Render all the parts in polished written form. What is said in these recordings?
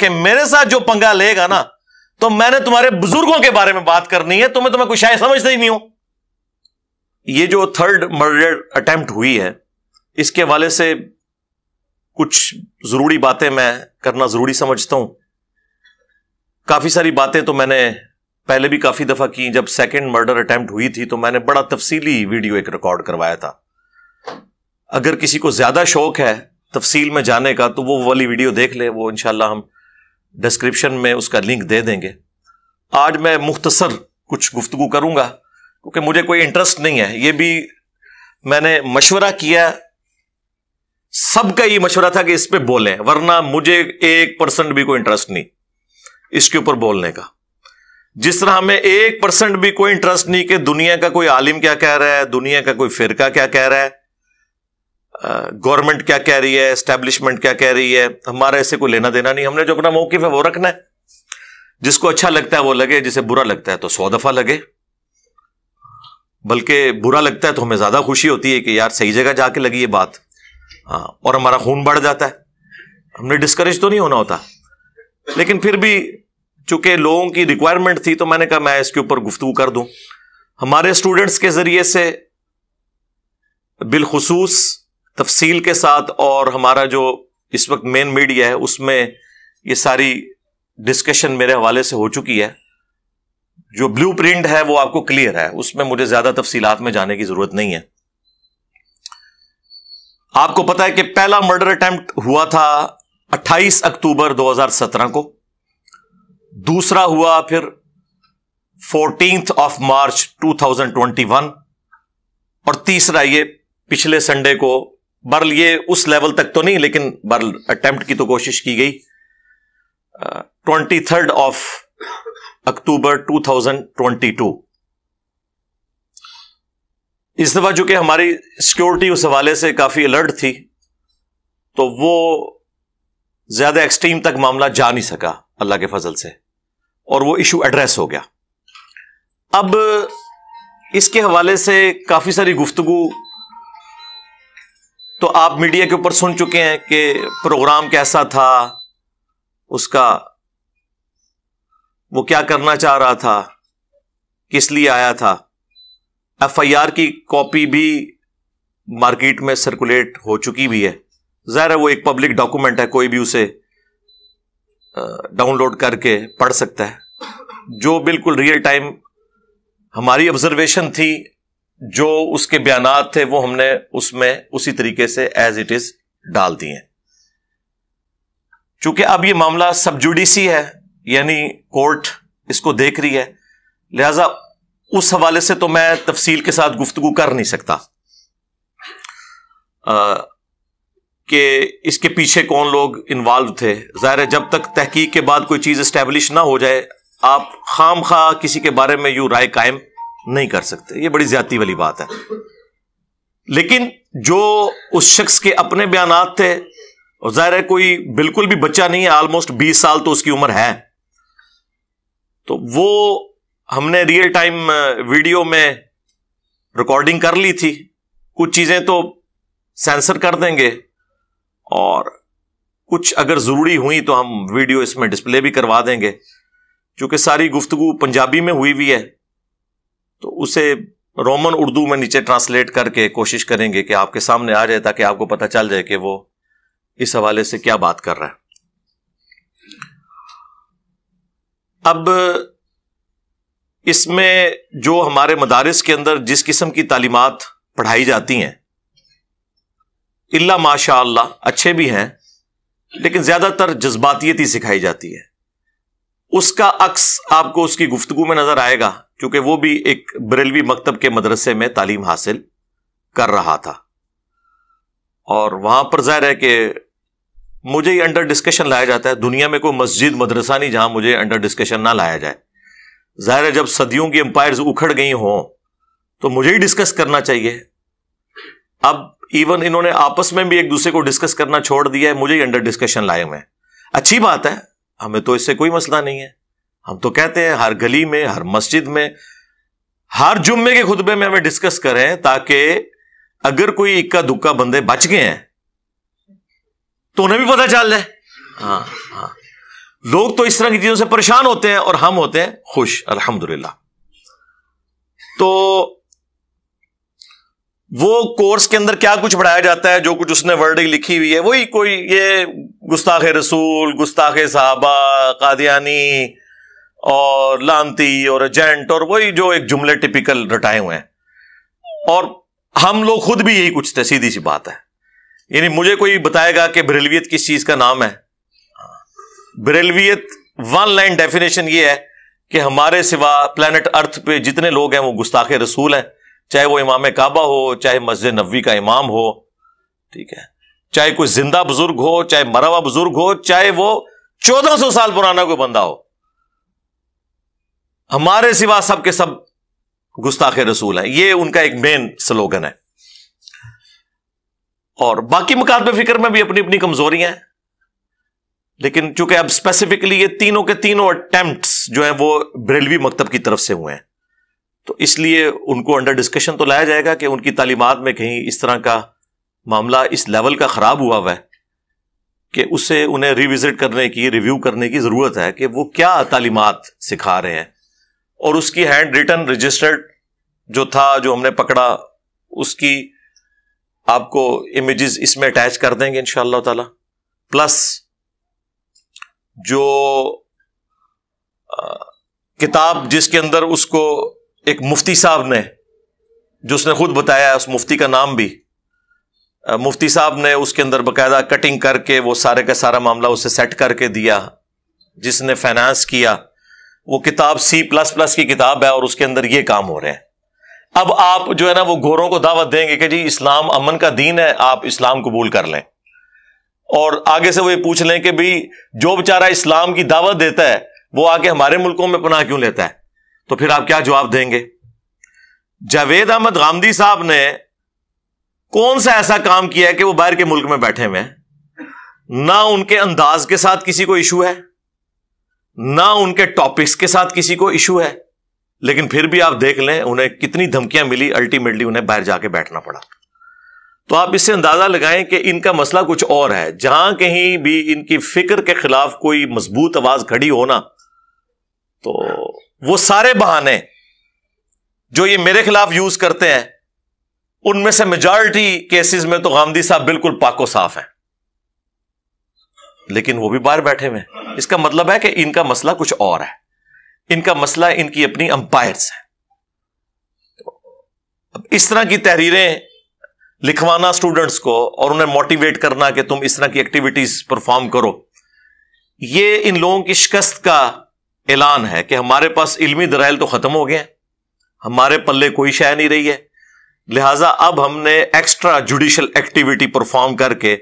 کہ میرے ساتھ جو پنگا لے گا نا تو میں نے تمہارے بزرگوں کے بارے میں بات کرنی ہے، تمہیں کوئی شاید سمجھتا ہی نہیں ہو۔ یہ جو 3rd مرڈر اٹیمپٹ ہوئی ہے، اس کے حوالے سے کچھ ضروری باتیں میں کرنا ضروری سمجھتا ہوں۔ کافی ساری باتیں تو میں نے پہلے بھی کافی دفعہ کی، جب 2nd مرڈر اٹیمپٹ ہوئی تھی تو میں نے بڑا تفصیلی ویڈیو ایک ریکارڈ کروایا تھا۔ اگر کسی کو زیادہ شوق ہے تفصیل میں جانے کا تو وہ والی ویڈیو دیکھ لے، وہ انشاءاللہ ہم ڈسکرپشن میں اس کا لنک دے دیں گے۔ آج میں مختصر کچھ گفتگو کروں گا کیونکہ مجھے کوئی انٹرسٹ نہیں ہے، یہ بھی میں نے مشورہ کیا، سب کا یہ مشورہ تھا کہ اس پہ بولیں، ورنہ مجھے 1% بھی کوئی انٹرسٹ نہیں اس کے اوپر بولنے کا۔ جس طرح ہمیں 1% بھی کوئی انٹرسٹ نہیں کہ دنیا کا کوئی عالم کیا کہہ رہا ہے، دنیا کا کوئی فرقہ کیا کہہ رہا ہے، گورنمنٹ کیا کہہ رہی ہے، اسٹیبلشمنٹ کیا کہہ رہی ہے، ہمارا ایسے کوئی لینا دینا نہیں۔ ہم نے جو اپنا موقف ہے وہ رکھنا ہے، جس کو اچھا لگتا ہے وہ لگے، جسے برا لگتا ہے تو 100 دفعہ لگے، بلکہ برا لگتا ہے تو ہمیں زیادہ خوشی ہوتی ہے کہ یار صحیح جگہ جا کے لگی یہ بات، ہاں، اور ہمارا خون بڑھ جاتا ہے۔ ہم نے ڈسکریج تو نہیں ہونا ہوتا، لیکن پھر بھی چونکہ لوگوں کی ریکوائرمنٹ تھی تو میں نے کہا میں اس کے اوپر گفتگو کر دوں۔ ہمارے اسٹوڈنٹس کے ذریعے سے بالخصوص تفصیل کے ساتھ، اور ہمارا جو اس وقت مین میڈیا ہے اس میں یہ ساری ڈسکشن میرے حوالے سے ہو چکی ہے۔ جو بلیو پرنٹ ہے وہ آپ کو کلیئر ہے، اس میں مجھے زیادہ تفصیلات میں جانے کی ضرورت نہیں ہے۔ آپ کو پتا ہے کہ پہلا مرڈر اٹیمپٹ ہوا تھا 28 اکتوبر 2017 کو، دوسرا ہوا پھر 14 مارچ 2021، اور تیسرا یہ پچھلے سنڈے کو، برل یہ اس لیول تک تو نہیں لیکن برل اٹیمپٹ کی تو کوشش کی گئی، 23 اکتوبر 2022۔ اس دفعہ چونکہ ہماری سیکورٹی اس حوالے سے کافی الرٹ تھی تو وہ زیادہ ایکسٹریم تک معاملہ جا نہیں سکا اللہ کے فضل سے، اور وہ ایشو ایڈریس ہو گیا۔ اب اس کے حوالے سے کافی ساری گفتگو تو آپ میڈیا کے اوپر سن چکے ہیں کہ پروگرام کیسا تھا، اس کا وہ کیا کرنا چاہ رہا تھا، کس لیے آیا تھا۔ FIR کی کاپی بھی مارکیٹ میں سرکولیٹ ہو چکی بھی ہے، ظاہر ہے وہ ایک پبلک ڈاکومنٹ ہے، کوئی بھی اسے ڈاؤن لوڈ کر کے پڑھ سکتا ہے۔ جو بالکل ریئل ٹائم ہماری آبزرویشن تھی، جو اس کے بیانات تھے، وہ ہم نے اس میں اسی طریقے سے ایز اٹ از ڈال دیے ہیں۔ چونکہ اب یہ معاملہ سب جوڈیسی ہے، یعنی کورٹ اس کو دیکھ رہی ہے، لہذا اس حوالے سے تو میں تفصیل کے ساتھ گفتگو کر نہیں سکتا کہ اس کے پیچھے کون لوگ انوالو تھے۔ ظاہر ہے جب تک تحقیق کے بعد کوئی چیز اسٹیبلش نہ ہو جائے آپ خام خواہ کسی کے بارے میں یوں رائے قائم نہیں کر سکتے، یہ بڑی زیادتی والی بات ہے۔ لیکن جو اس شخص کے اپنے بیانات تھے، اور ظاہر ہے کوئی بالکل بھی بچہ نہیں ہے، آلموسٹ 20 سال تو اس کی عمر ہے، تو وہ ہم نے ریئل ٹائم ویڈیو میں ریکارڈنگ کر لی تھی۔ کچھ چیزیں تو سینسر کر دیں گے، اور کچھ اگر ضروری ہوئی تو ہم ویڈیو اس میں ڈسپلے بھی کروا دیں گے۔ چونکہ ساری گفتگو پنجابی میں ہوئی ہے تو اسے رومن اردو میں نیچے ٹرانسلیٹ کر کے کوشش کریں گے کہ آپ کے سامنے آ جائے، تاکہ آپ کو پتہ چل جائے کہ وہ اس حوالے سے کیا بات کر رہا ہے۔ اب اس میں جو ہمارے مدارس کے اندر جس قسم کی تعلیمات پڑھائی جاتی ہیں، الا ماشاء اللہ اچھے بھی ہیں، لیکن زیادہ تر جذباتیت ہی سکھائی جاتی ہے۔ اس کا عکس آپ کو اس کی گفتگو میں نظر آئے گا، کیونکہ وہ بھی ایک بریلوی مکتب کے مدرسے میں تعلیم حاصل کر رہا تھا، اور وہاں پر ظاہر ہے کہ مجھے ہی انڈر ڈسکشن لایا جاتا ہے۔ دنیا میں کوئی مسجد مدرسہ نہیں جہاں مجھے انڈر ڈسکشن نہ لایا جائے۔ ظاہر ہے جب صدیوں کی امپائرز اکھڑ گئی ہوں تو مجھے ہی ڈسکس کرنا چاہیے۔ اب ایون انہوں نے آپس میں بھی ایک دوسرے کو ڈسکس کرنا چھوڑ دیا ہے، مجھے ہی انڈر ڈسکشن لائے ہوئے ہیں۔ اچھی بات ہے، ہمیں تو اس سے کوئی مسئلہ نہیں ہے۔ ہم تو کہتے ہیں ہر گلی میں، ہر مسجد میں، ہر جمعے کے خطبے میں ہمیں ڈسکس کریں، تاکہ اگر کوئی اکا دکا بندے بچ گئے ہیں تو انہیں بھی پتہ چل جائے۔ ہاں، لوگ تو اس طرح کی چیزوں سے پریشان ہوتے ہیں اور ہم ہوتے ہیں خوش، الحمدللہ۔ تو وہ کورس کے اندر کیا کچھ پڑھایا جاتا ہے، جو کچھ اس نے ورڈنگ لکھی ہوئی ہے وہی کوئی یہ گستاخ رسول، گستاخ صحابہ، قادیانی اور لانتی اور ایجنٹ اور وہی جو ایک جملے ٹپیکل رٹائے ہوئے ہیں، اور ہم لوگ خود بھی یہی کچھ تھے، سیدھی سی بات ہے۔ یعنی مجھے کوئی بتائے گا کہ بریلویت کس چیز کا نام ہے، بریلویت ون لائن ڈیفینیشن یہ ہے کہ ہمارے سوا پلانٹ ارتھ پہ جتنے لوگ ہیں وہ گستاخ رسول ہیں، چاہے وہ امام کعبہ ہو، چاہے مسجد نبوی کا امام ہو، ٹھیک ہے، چاہے کوئی زندہ بزرگ ہو، چاہے مرا ہوا بزرگ ہو، چاہے وہ 1400 سال پرانا کوئی بندہ ہو، ہمارے سوا سب کے سب گستاخ رسول ہیں۔ یہ ان کا ایک مین سلوگن ہے۔ اور باقی مکاتب فکر میں بھی اپنی اپنی کمزوریاں ہیں، لیکن چونکہ اب اسپیسیفکلی یہ تینوں کے تینوں اٹیمپٹس جو ہیں وہ بریلوی مکتب کی طرف سے ہوئے ہیں، تو اس لیے ان کو انڈر ڈسکشن تو لایا جائے گا کہ ان کی تعلیمات میں کہیں اس طرح کا معاملہ اس لیول کا خراب ہوا ہے کہ اسے انہیں ریوزٹ کرنے کی، ریویو کرنے کی ضرورت ہے کہ وہ کیا تعلیمات سکھا رہے ہیں، اور اس کی ہینڈ ریٹن رجسٹرڈ جو تھا، جو ہم نے پکڑا، اس کی آپ کو امیجز اس میں اٹیچ کر دیں گے انشاءاللہ تعالی، پلس جو کتاب جس کے اندر اس کو ایک مفتی صاحب نے، جو اس نے خود بتایا، اس مفتی کا نام بھی مفتی صاحب نے اس کے اندر باقاعدہ کٹنگ کر کے وہ سارے کا سارا معاملہ اسے سیٹ کر کے دیا، جس نے فائنانس کیا، وہ کتاب C++ کی کتاب ہے اور اس کے اندر یہ کام ہو رہے ہیں۔ اب آپ جو ہے نا وہ گوروں کو دعوت دیں گے کہ جی اسلام امن کا دین ہے، آپ اسلام قبول کر لیں، اور آگے سے وہ یہ پوچھ لیں کہ بھئی جو بیچارہ اسلام کی دعوت دیتا ہے وہ آ کے ہمارے ملکوں میں پناہ کیوں لیتا ہے، تو پھر آپ کیا جواب دیں گے؟ جاوید احمد غامدی صاحب نے کون سا ایسا کام کیا ہے کہ وہ باہر کے ملک میں بیٹھے ہوئے ہیں؟ نہ ان کے انداز کے ساتھ کسی کو ایشو ہے، نہ ان کے ٹاپکس کے ساتھ کسی کو ایشو ہے، لیکن پھر بھی آپ دیکھ لیں انہیں کتنی دھمکیاں ملی، الٹیمیٹلی انہیں باہر جا کے بیٹھنا پڑا۔ تو آپ اس سے اندازہ لگائیں کہ ان کا مسئلہ کچھ اور ہے۔ جہاں کہیں بھی ان کی فکر کے خلاف کوئی مضبوط آواز کھڑی ہونا، تو وہ سارے بہانے جو یہ میرے خلاف یوز کرتے ہیں، ان میں سے میجارٹی کیسز میں تو غامدی صاحب بالکل پاک و صاف ہیں، لیکن وہ بھی باہر بیٹھے ہوئے ہیں۔ اس کا مطلب ہے کہ ان کا مسئلہ کچھ اور ہے، ان کا مسئلہ ان کی اپنی امپائرز ہے۔ اب اس طرح کی تحریریں لکھوانا سٹوڈنٹس کو اور انہیں موٹیویٹ کرنا کہ تم اس طرح کی ایکٹیویٹیز پرفارم کرو، یہ ان لوگوں کی شکست کا اعلان ہے کہ ہمارے پاس علمی دلائل تو ختم ہو گئے ہیں، ہمارے پلے کوئی شے نہیں رہی ہے، لہٰذا اب ہم نے ایکسٹرا جوڈیشل ایکٹیویٹی پرفارم کر کے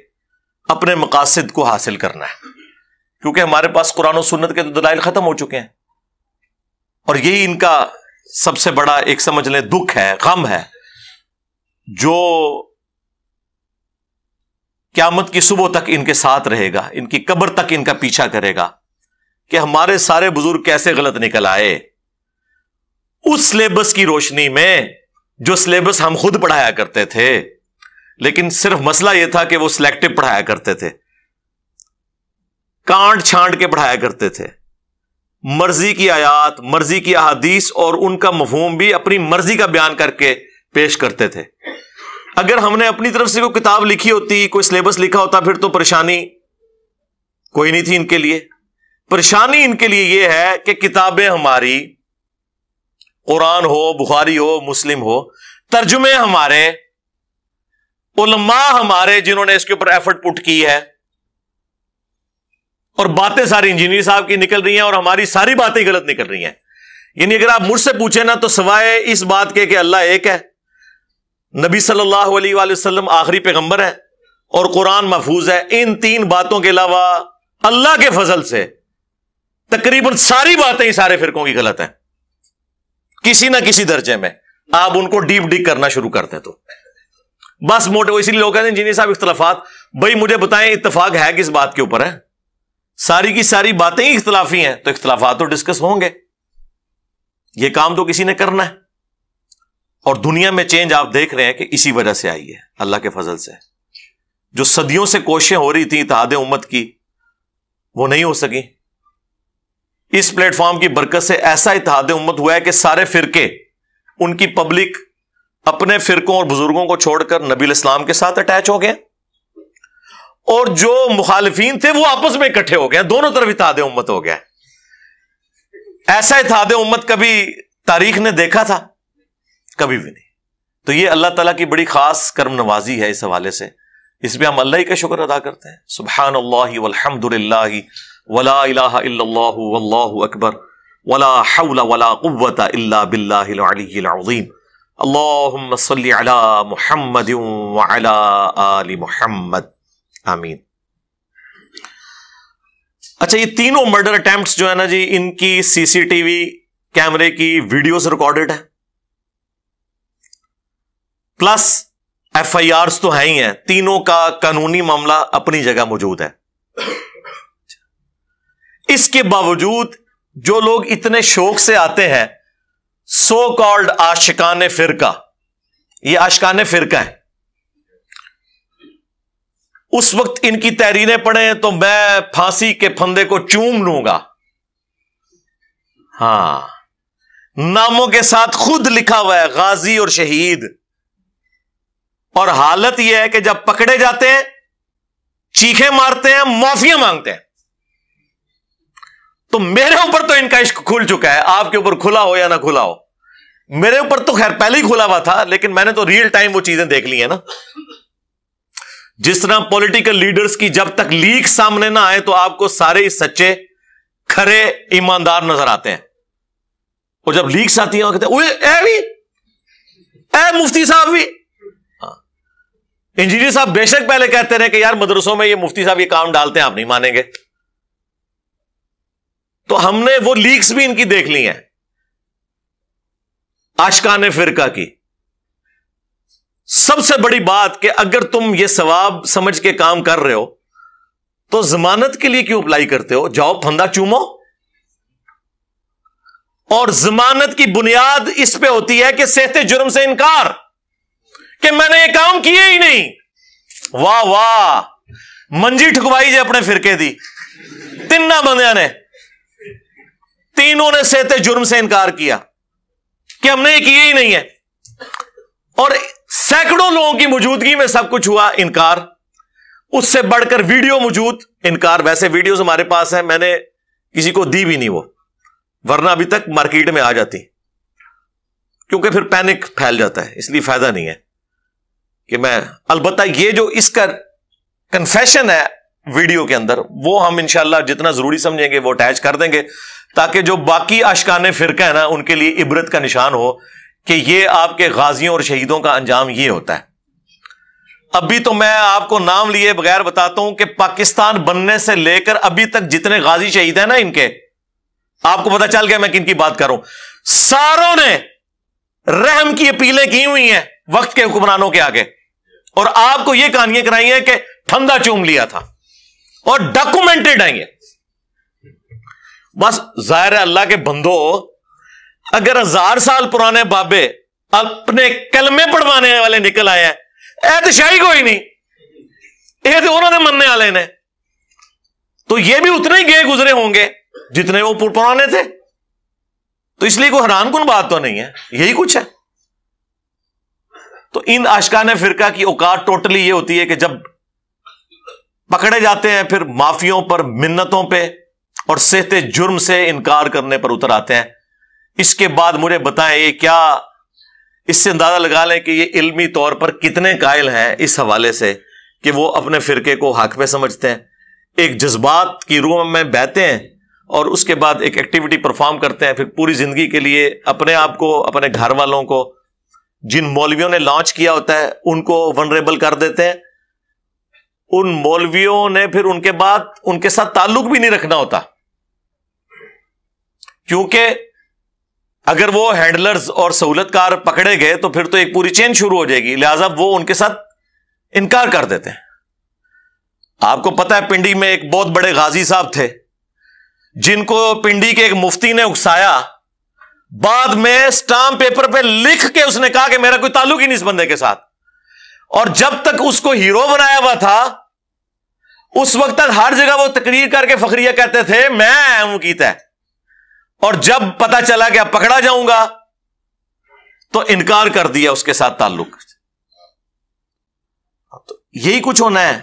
اپنے مقاصد کو حاصل کرنا ہے، کیونکہ ہمارے پاس قرآن و سنت کے تو دلائل ختم ہو چکے ہیں۔ اور یہی ان کا سب سے بڑا ایک سمجھ لیں دکھ ہے، غم ہے، جو قیامت کی صبح تک ان کے ساتھ رہے گا، ان کی قبر تک ان کا پیچھا کرے گا، کہ ہمارے سارے بزرگ کیسے غلط نکل آئے اس سلیبس کی روشنی میں جو سلیبس ہم خود پڑھایا کرتے تھے، لیکن صرف مسئلہ یہ تھا کہ وہ سلیکٹو پڑھایا کرتے تھے، کانٹ چھانٹ کے پڑھایا کرتے تھے، مرضی کی آیات، مرضی کی احادیث اور ان کا مفہوم بھی اپنی مرضی کا بیان کر کے پیش کرتے تھے۔ اگر ہم نے اپنی طرف سے کوئی کتاب لکھی ہوتی، کوئی سلیبس لکھا ہوتا، پھر تو پریشانی کوئی نہیں تھی ان کے لیے۔ پریشانی ان کے لیے یہ ہے کہ کتابیں ہماری، قرآن ہو، بخاری ہو، مسلم ہو، ترجمے ہمارے، علماء ہمارے جنہوں نے اس کے اوپر ایفرٹ پٹ کی ہے، اور باتیں ساری انجینئر صاحب کی نکل رہی ہیں اور ہماری ساری باتیں غلط نکل رہی ہیں۔ یعنی اگر آپ مجھ سے پوچھیں نا، تو سوائے اس بات کے کہ اللہ ایک ہے، نبی صلی اللہ علیہ وآلہ وسلم آخری پیغمبر ہے اور قرآن محفوظ ہے، ان تین باتوں کے علاوہ اللہ کے فضل سے تقریباً ساری باتیں ہی سارے فرقوں کی غلط ہیں، کسی نہ کسی درجے میں۔ آپ ان کو ڈیپ ڈگ کرنا شروع کرتے تو بس موٹے، اسی لیے لوگ کہتے ہیں انجینئر صاحب اختلافات، بھائی مجھے بتائیں اتفاق ہے کس بات کے اوپر ہے؟ ساری کی ساری باتیں ہی اختلافی ہیں، تو اختلافات تو ڈسکس ہوں گے، یہ کام تو کسی نے کرنا ہے۔ اور دنیا میں چینج آپ دیکھ رہے ہیں کہ اسی وجہ سے آئی ہے، اللہ کے فضل سے۔ جو صدیوں سے کوششیں ہو رہی تھیں اتحاد امت کی، وہ نہیں ہو سکی، اس پلیٹ فارم کی برکت سے ایسا اتحاد امت ہوا ہے کہ سارے فرقے، ان کی پبلک اپنے فرقوں اور بزرگوں کو چھوڑ کر نبی الاسلام کے ساتھ اٹیچ ہو گئے، اور جو مخالفین تھے وہ آپس میں اکٹھے ہو گئے، دونوں طرف اتحاد امت ہو گیا۔ ایسا اتحاد امت کبھی تاریخ نے دیکھا تھا؟ کبھی بھی نہیں۔ تو یہ اللہ تعالیٰ کی بڑی خاص کرم نوازی ہے اس حوالے سے، اس پہ ہم اللہ ہی کا شکر ادا کرتے ہیں۔ سبحان اللہ والحمد للہ ولا الہ الا اللہ واللہ اکبر ولا حول ولا قوة الا باللہ العلی العظیم۔ اللہم صلی علی محمد وعلی آل محمد، آمین۔ اچھا، یہ تینوں مرڈر اٹیمپٹس جو ہے نا جی، ان کی سی سی ٹی وی کیمرے کی ویڈیوز ریکارڈڈ ہے، پلس ایف آئی آرز تو ہیں ہی ہیں، تینوں کا قانونی معاملہ اپنی جگہ موجود ہے۔ اس کے باوجود جو لوگ اتنے شوق سے آتے ہیں، سو کالڈ عاشقان فرقہ، یہ عاشقان فرقہ ہے، اس وقت ان کی تحریریں پڑھیں تو میں پھانسی کے پھندے کو چوم لوں گا۔ ہاں، ناموں کے ساتھ خود لکھا ہوا ہے غازی اور شہید، اور حالت یہ ہے کہ جب پکڑے جاتے ہیں چیخیں مارتے ہیں، معافیاں مانگتے ہیں۔ تو میرے اوپر تو ان کا عشق کھل چکا ہے، آپ کے اوپر کھلا ہو یا نہ کھلا ہو، میرے اوپر تو خیر پہلے ہی کھلا ہوا تھا، لیکن میں نے تو ریئل ٹائم وہ چیزیں دیکھ لی ہیں نا۔ جس طرح پولیٹیکل لیڈرز کی جب تک لیک سامنے نہ آئے تو آپ کو سارے ہی سچے کھرے ایماندار نظر آتے ہیں، اور جب لیکس آتی ہیں وہ کہتے ہیں اے مفتی صاحب بھی، انجینئر صاحب بے شک پہلے کہتے رہے کہ یار مدرسوں میں یہ مفتی صاحب یہ کام ڈالتے ہیں، آپ نہیں مانیں گے۔ تو ہم نے وہ لیکس بھی ان کی دیکھ لی ہیں، عاشقان فرقہ کی۔ سب سے بڑی بات کہ اگر تم یہ ثواب سمجھ کے کام کر رہے ہو تو ضمانت کے لیے کیوں اپلائی کرتے ہو؟ جاؤ پھندا چومو۔ اور ضمانت کی بنیاد اس پہ ہوتی ہے کہ صحت جرم سے انکار، کہ میں نے یہ کام کیے ہی نہیں۔ واہ واہ، منجی ٹھکوائی جے اپنے فرقے دی، تینوں بندیاں نے، تینوں نے صحت جرم سے انکار کیا کہ ہم نے یہ کیے ہی نہیں ہے، اور سینکڑوں لوگوں کی موجودگی میں سب کچھ ہوا انکار۔ اس سے بڑھ کر ویڈیو موجود انکار۔ ویسے ویڈیوز ہمارے پاس ہیں، میں نے کسی کو دی بھی نہیں وہ، ورنہ ابھی تک مارکیٹ میں آ جاتی، کیونکہ پھر پینک پھیل جاتا ہے، اس لیے فائدہ نہیں ہے کہ میں، البتہ یہ جو اس کا کنفیشن ہے ویڈیو کے اندر، وہ ہم انشاءاللہ جتنا ضروری سمجھیں گے وہ اٹیچ کر دیں گے، تاکہ جو باقی عاشقان فرقہ ہے نا ان کے لیے عبرت کا نشان ہو کہ یہ آپ کے غازیوں اور شہیدوں کا انجام یہ ہوتا ہے۔ ابھی تو میں آپ کو نام لیے بغیر بتاتا ہوں کہ پاکستان بننے سے لے کر ابھی تک جتنے غازی شہید ہیں نا ان کے، آپ کو پتہ چل گیا میں کن کی بات کروں، ساروں نے رحم کی اپیلیں کی ہوئی ہیں وقت کے حکمرانوں کے آگے، اور آپ کو یہ کہانیاں کرائی ہیں کہ پھندا چوم لیا تھا، اور ڈاکومنٹڈ ہیں یہ۔ بس ظاہر ہے اللہ کے بندو، اگر 1000 سال پرانے بابے اپنے کلمے پڑھوانے والے نکل آئے ہیں، تو شاہی کوئی نہیں، یہ تو انہوں نے مننے والے نے، تو یہ بھی اتنے ہی گئے گزرے ہوں گے جتنے وہ پرانے تھے، تو اس لیے کوئی حیران کن بات تو نہیں ہے، یہی کچھ ہے۔ تو ان عاشقان فرقہ کی اوقات ٹوٹلی یہ ہوتی ہے کہ جب پکڑے جاتے ہیں پھر معافیوں پر، منتوں پہ اور صحت جرم سے انکار کرنے پر اتر آتے ہیں۔ اس کے بعد مجھے بتائیں یہ کیا، اس سے اندازہ لگا لیں کہ یہ علمی طور پر کتنے قائل ہیں اس حوالے سے کہ وہ اپنے فرقے کو حق پہ سمجھتے ہیں، ایک جذبات کی روح میں بہتے ہیں، اور اس کے بعد ایک ایکٹیویٹی پرفارم کرتے ہیں، پھر پوری زندگی کے لیے اپنے آپ کو، اپنے گھر والوں کو، جن مولویوں نے لانچ کیا ہوتا ہے ان کو ونریبل کر دیتے ہیں۔ ان مولویوں نے پھر ان کے بعد ان کے ساتھ تعلق بھی نہیں رکھنا ہوتا، کیونکہ اگر وہ ہینڈلرز اور سہولت کار پکڑے گئے تو پھر تو ایک پوری چین شروع ہو جائے گی، لہذا وہ ان کے ساتھ انکار کر دیتے ہیں۔ آپ کو پتہ ہے پنڈی میں ایک بہت بڑے غازی صاحب تھے جن کو پنڈی کے ایک مفتی نے اکسایا، بعد میں سٹامپ پیپر پہ لکھ کے اس نے کہا کہ میرا کوئی تعلق ہی نہیں اس بندے کے ساتھ، اور جب تک اس کو ہیرو بنایا ہوا تھا اس وقت تک ہر جگہ وہ تقریر کر کے فخریہ کہتے تھے میں ہوں کیتا ہے، اور جب پتا چلا کہ اب پکڑا جاؤں گا تو انکار کر دیا اس کے ساتھ تعلق. تو یہی کچھ ہونا ہے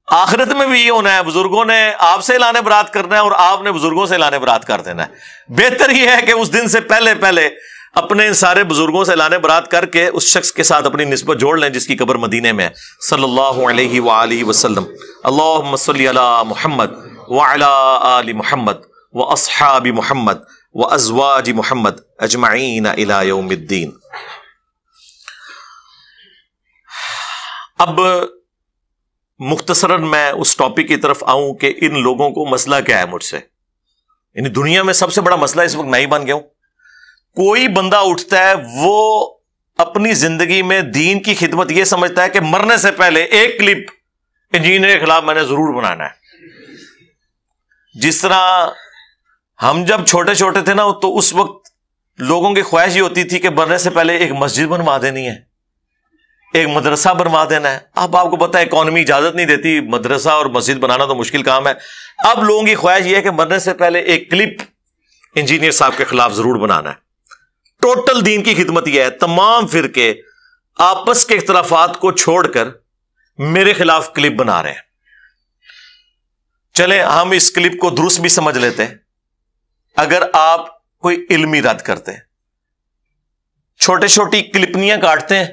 آخرت میں بھی. یہ ہونا ہے بزرگوں نے آپ سے اعلان برات کرنا ہے اور آپ نے بزرگوں سے اعلان برات کر دینا ہے. بہتر یہ ہے کہ اس دن سے پہلے اپنے ان سارے بزرگوں سے اعلان برات کر کے اس شخص کے ساتھ اپنی نسبت جوڑ لیں جس کی قبر مدینے میں ہے. صلی اللہ علیہ وآلہ وسلم. اللہم صلی علی محمد وعلی آل محمد واصحاب محمد وازواج محمد اجمعین الی یوم الدین. اب مختصراً میں اس ٹاپک کی طرف آؤں کہ ان لوگوں کو مسئلہ کیا ہے مجھ سے. یعنی دنیا میں سب سے بڑا مسئلہ اس وقت میں ہی بن گیا ہوں. کوئی بندہ اٹھتا ہے وہ اپنی زندگی میں دین کی خدمت یہ سمجھتا ہے کہ مرنے سے پہلے ایک کلپ انجینئر کے خلاف میں نے ضرور بنانا ہے. جس طرح ہم جب چھوٹے چھوٹے تھے نا تو اس وقت لوگوں کی خواہش یہ ہوتی تھی کہ مرنے سے پہلے ایک مسجد بنوا دینی ہے, ایک مدرسہ بنوا دینا ہے. اب آپ کو پتا ہے اکانومی اجازت نہیں دیتی, مدرسہ اور مسجد بنانا تو مشکل کام ہے. اب لوگوں کی خواہش یہ ہے کہ مرنے سے پہلے ایک کلپ انجینئر صاحب کے خلاف ضرور بنانا ہے. ٹوٹل دین کی خدمت یہ ہے تمام فرقے آپس کے اختلافات کو چھوڑ کر میرے خلاف کلپ بنا رہے ہیں. چلیں ہم اس کلپ کو درست بھی سمجھ لیتے ہیں. اگر آپ کوئی علمی رد کرتے ہیں, چھوٹی چھوٹی کلپنیاں کاٹتے ہیں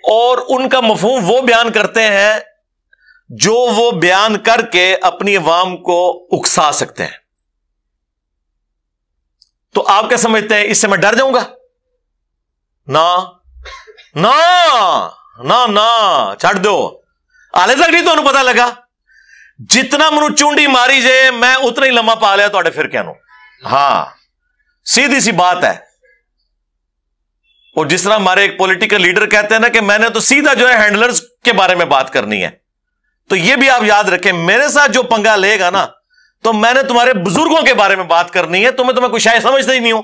اور ان کا مفہوم وہ بیان کرتے ہیں جو وہ بیان کر کے اپنی عوام کو اکسا سکتے ہیں, تو آپ کیا سمجھتے ہیں اس سے میں ڈر جاؤں گا؟ نا نا نا نا چھڑ دو. آلے تک نہیں تو پتا لگا جتنا منو چونڈی ماری جائے میں اتنا ہی لمحہ پا لیا تو فرقے نو. ہاں سیدھی سی بات ہے. اور جس طرح ہمارے ایک پولیٹیکل لیڈر کہتے ہیں نا کہ میں نے تو سیدھا جو ہے ہینڈلرز کے بارے میں بات کرنی ہے, تو یہ بھی آپ یاد رکھیں میرے ساتھ جو پنگا لے گا نا تو میں نے تمہارے بزرگوں کے بارے میں بات کرنی ہے. تمہیں کوئی شاید سمجھتا ہی نہیں ہو.